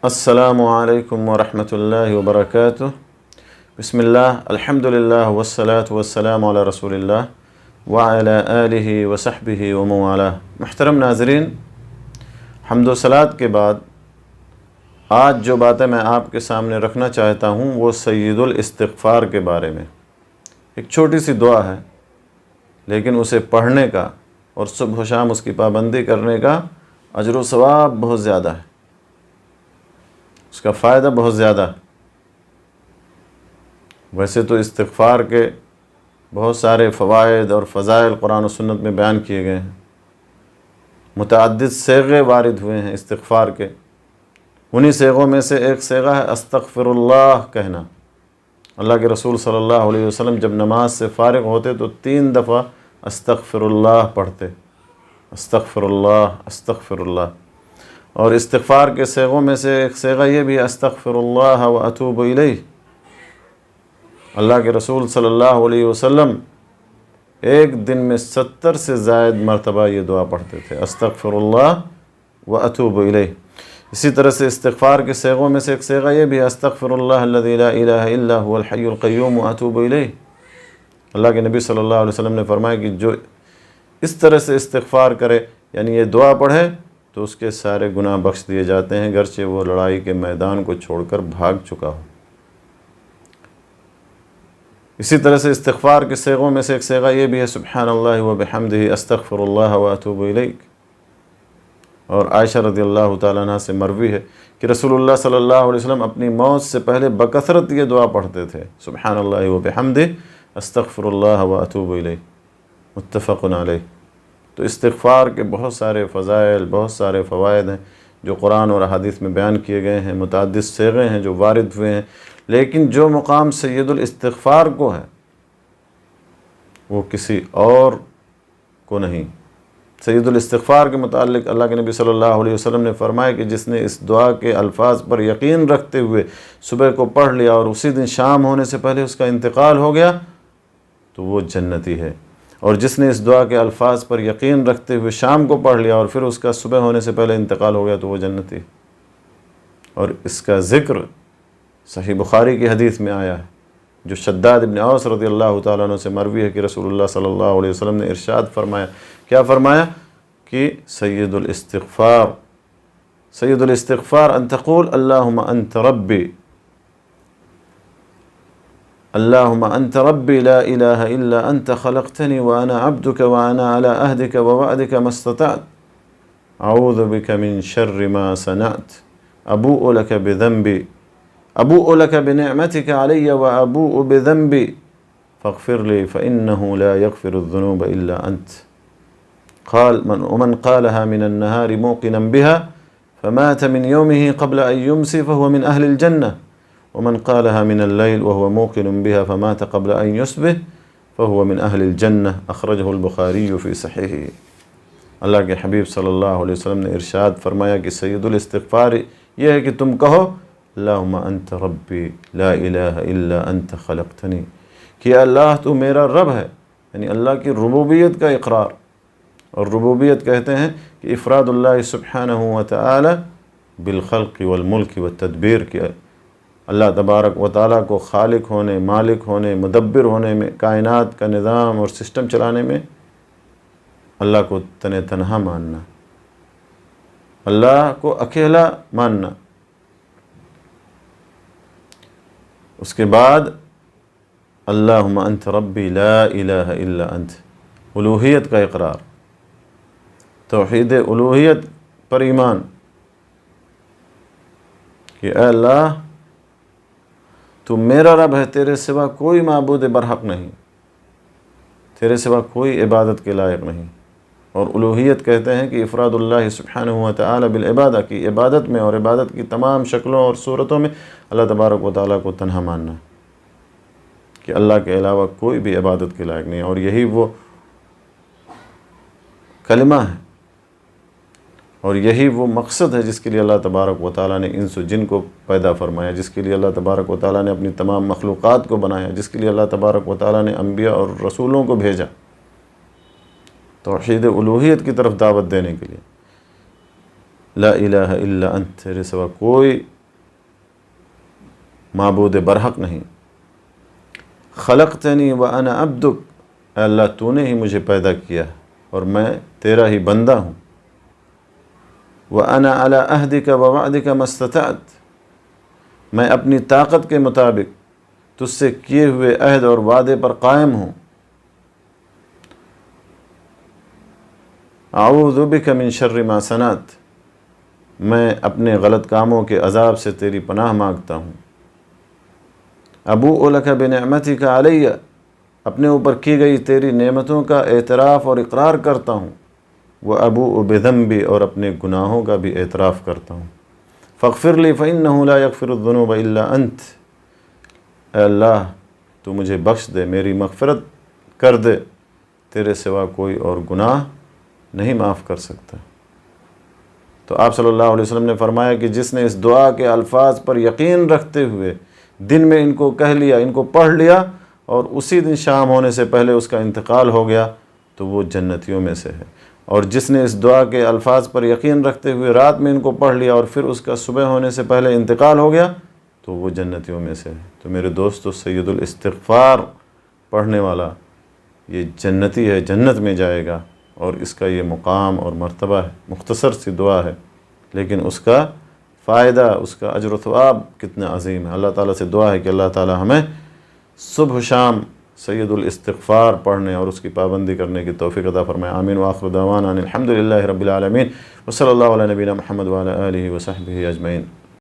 السلام علیکم ورحمۃ اللہ وبرکاتہ۔ بسم اللہ، الحمدللہ والصلاة والسلام علی رسول اللہ وعلی آلہ وصحبہ ومن والہ۔ محترم ناظرین، حمد و صلاۃ کے بعد آج جو باتیں میں آپ کے سامنے رکھنا چاہتا ہوں وہ سید الاستغفار کے بارے میں۔ ایک چھوٹی سی دعا ہے، لیکن اسے پڑھنے کا اور صبح و شام اس کی پابندی کرنے کا اجر و ثواب بہت زیادہ ہے، اس کا فائدہ بہت زیادہ ہے۔ ویسے تو استغفار کے بہت سارے فوائد اور فضائل قرآن و سنت میں بیان کیے گئے ہیں، متعدد صیغے وارد ہوئے ہیں استغفار کے۔ انہی صیغوں میں سے ایک صیغہ ہے استغفر اللہ کہنا۔ اللہ کے رسول صلی اللہ علیہ وسلم جب نماز سے فارغ ہوتے تو 3 دفعہ استغفر اللہ پڑھتے، استغفر اللہ، استغفر اللہ۔ اور استغفار کے صیغوں میں سے ایک صیغہ یہ بھی ہے استغفر اللہ و اتوب الیہ۔ اللہ کے رسول صلی اللہ علیہ وسلم ایک دن میں 70 سے زائد مرتبہ یہ دعا پڑھتے تھے، استغفر اللہ و اتوب الیہ۔ اسی طرح سے استغفار کے صیغوں میں سے ایک صیغہ یہ بھی ہے استغفر اللہ الذی لا الہ الا هو الحی القیوم و اتوب الیہ۔ اللہ کے نبی صلی اللہ علیہ وسلم نے فرمایا کہ جو اس طرح سے استغفار کرے، یعنی یہ دعا پڑھے، تو اس کے سارے گناہ بخش دیے جاتے ہیں، گرچہ وہ لڑائی کے میدان کو چھوڑ کر بھاگ چکا ہو۔ اسی طرح سے استغفار کے صیغوں میں سے ایک صیغہ یہ بھی ہے سبحان اللہ و بحمدہ استغفر اللہ و اتوب الیہ۔ اور عائشہ رضی اللہ تعالیٰ عنہ سے مروی ہے کہ رسول اللہ صلی اللہ علیہ وسلم اپنی موت سے پہلے بکثرت یہ دعا پڑھتے تھے، سبحان اللہ و بحمدہ استغفر اللہ و اتوب الیہ، متفق علیہ۔ تو استغفار کے بہت سارے فضائل، بہت سارے فوائد ہیں جو قرآن اور احادیث میں بیان کیے گئے ہیں، متعدد صیغے ہیں جو وارد ہوئے ہیں، لیکن جو مقام سید الاستغفار کو ہے وہ کسی اور کو نہیں۔ سید الاستغفار کے متعلق اللہ کے نبی صلی اللہ علیہ وسلم نے فرمایا کہ جس نے اس دعا کے الفاظ پر یقین رکھتے ہوئے صبح کو پڑھ لیا اور اسی دن شام ہونے سے پہلے اس کا انتقال ہو گیا تو وہ جنتی ہے، اور جس نے اس دعا کے الفاظ پر یقین رکھتے ہوئے شام کو پڑھ لیا اور پھر اس کا صبح ہونے سے پہلے انتقال ہو گیا تو وہ جنتی۔ اور اس کا ذکر صحیح بخاری کی حدیث میں آیا ہے جو شداد ابن اوس رضی اللہ تعالیٰ عنہ سے مروی ہے کہ رسول اللہ صلی اللہ علیہ وسلم نے ارشاد فرمایا، کیا فرمایا کہ سید الاستغفار ان تقول اللہم انت ربی، اللہم انت ربی لا الہ الا انت خلقتنی وانا عبدک وانا علی عہدک ووعدک ما استطعت اعوذ بک من شر ما صنعت ابوء لک بذنبی ابوء لک بنعمتک علی وابوء بذنبی فاغفر لی فإنہ لا یغفر الذنوب الا انت۔ قال ومن قالها من النهار موقنا بها فمات من يومه قبل أن يمسي فهو من أهل الجنة ومن قالها من الليل وهو موقن بها فمات قبل أن يصبح فهو من أهل الجنة أخرجه البخاري في صحيحه۔ اللہ کے حبیب صلی اللہ علیہ وسلم نے ارشاد فرمایا کہ سید الاستغفار یہ ہے کہ تم کہو اللہم انت ربی لا الہ الا انت خلقتنی، کہ اللہ تو میرا رب ہے، یعنی اللہ کی ربوبیت کا اقرار۔ اور ربوبیت کہتے ہیں کہ افراد اللہ سبحانہ وتعالی بالخلق والملک والتدبیر، کی اللہ تبارک و تعالیٰ کو خالق ہونے، مالک ہونے، مدبر ہونے میں، کائنات کا نظام اور سسٹم چلانے میں اللہ کو تنہا ماننا، اللہ کو اکیلا ماننا۔ اس کے بعد اللہم انت ربی لا الہ الا انت، الوہیت کا اقرار، توحید الوہیت پر ایمان کہ اے اللہ تو میرا رب ہے، تیرے سوا کوئی معبود برحق نہیں، تیرے سوا کوئی عبادت کے لائق نہیں۔ اور الوہیت کہتے ہیں کہ افراد اللہ سبحانہ وتعالی بالعبادہ، کی عبادت میں اور عبادت کی تمام شکلوں اور صورتوں میں اللہ تبارک و تعالیٰ کو تنہا ماننا، کہ اللہ کے علاوہ کوئی بھی عبادت کے لائق نہیں۔ اور یہی وہ کلمہ ہے اور یہی وہ مقصد ہے جس کے لیے اللہ تبارک و تعالیٰ نے انس و جن کو پیدا فرمایا، جس کے لیے اللہ تبارک و تعالیٰ نے اپنی تمام مخلوقات کو بنایا، جس کے لیے اللہ تبارک و تعالیٰ نے انبیاء اور رسولوں کو بھیجا، توحید الوہیت کی طرف دعوت دینے کے لیے۔ لا الہ الا انت، تیرے سوا کوئی معبود برحق نہیں، خلقتنی وانا عبدک، اے اللہ تو نے ہی مجھے پیدا کیا اور میں تیرا ہی بندہ ہوں، وانا علی عہدک ووعدک ما استطعت، میں اپنی طاقت کے مطابق تجھ سے کیے ہوئے عہد اور وعدے پر قائم ہوں، اعوذ بک من شر ما صنعت، میں اپنے غلط کاموں کے عذاب سے تیری پناہ مانگتا ہوں، ابوء لک بنعمتک علی، اپنے اوپر کی گئی تیری نعمتوں کا اعتراف اور اقرار کرتا ہوں، وابوء بذنبی، اور اپنے گناہوں کا بھی اعتراف کرتا ہوں، فاغفر لی فانہ لا یغفر الذنوب الا انت، اے اللہ تو مجھے بخش دے، میری مغفرت کر دے، تیرے سوا کوئی اور گناہ نہیں معاف کر سکتا۔ تو آپ صلی اللہ علیہ وسلم نے فرمایا کہ جس نے اس دعا کے الفاظ پر یقین رکھتے ہوئے دن میں ان کو کہہ لیا، ان کو پڑھ لیا، اور اسی دن شام ہونے سے پہلے اس کا انتقال ہو گیا تو وہ جنتیوں میں سے ہے، اور جس نے اس دعا کے الفاظ پر یقین رکھتے ہوئے رات میں ان کو پڑھ لیا اور پھر اس کا صبح ہونے سے پہلے انتقال ہو گیا تو وہ جنتیوں میں سے ہے۔ تو میرے دوستو، سید الاستغفار پڑھنے والا یہ جنتی ہے، جنت میں جائے گا، اور اس کا یہ مقام اور مرتبہ ہے۔ مختصر سی دعا ہے لیکن اس کا فائدہ، اس کا اجر و ثواب کتنا عظیم ہے۔ اللہ تعالیٰ سے دعا ہے کہ اللہ تعالیٰ ہمیں صبح شام سید الاستغفار پڑھنے اور اس کی پابندی کرنے کی توفیق عطا فرمائے۔ آمین وآخر دعوانا ان الحمد للہ رب العالمین، وصلی اللہ علی نبینا محمد وعلی آلہ وصحبہ اجمعین۔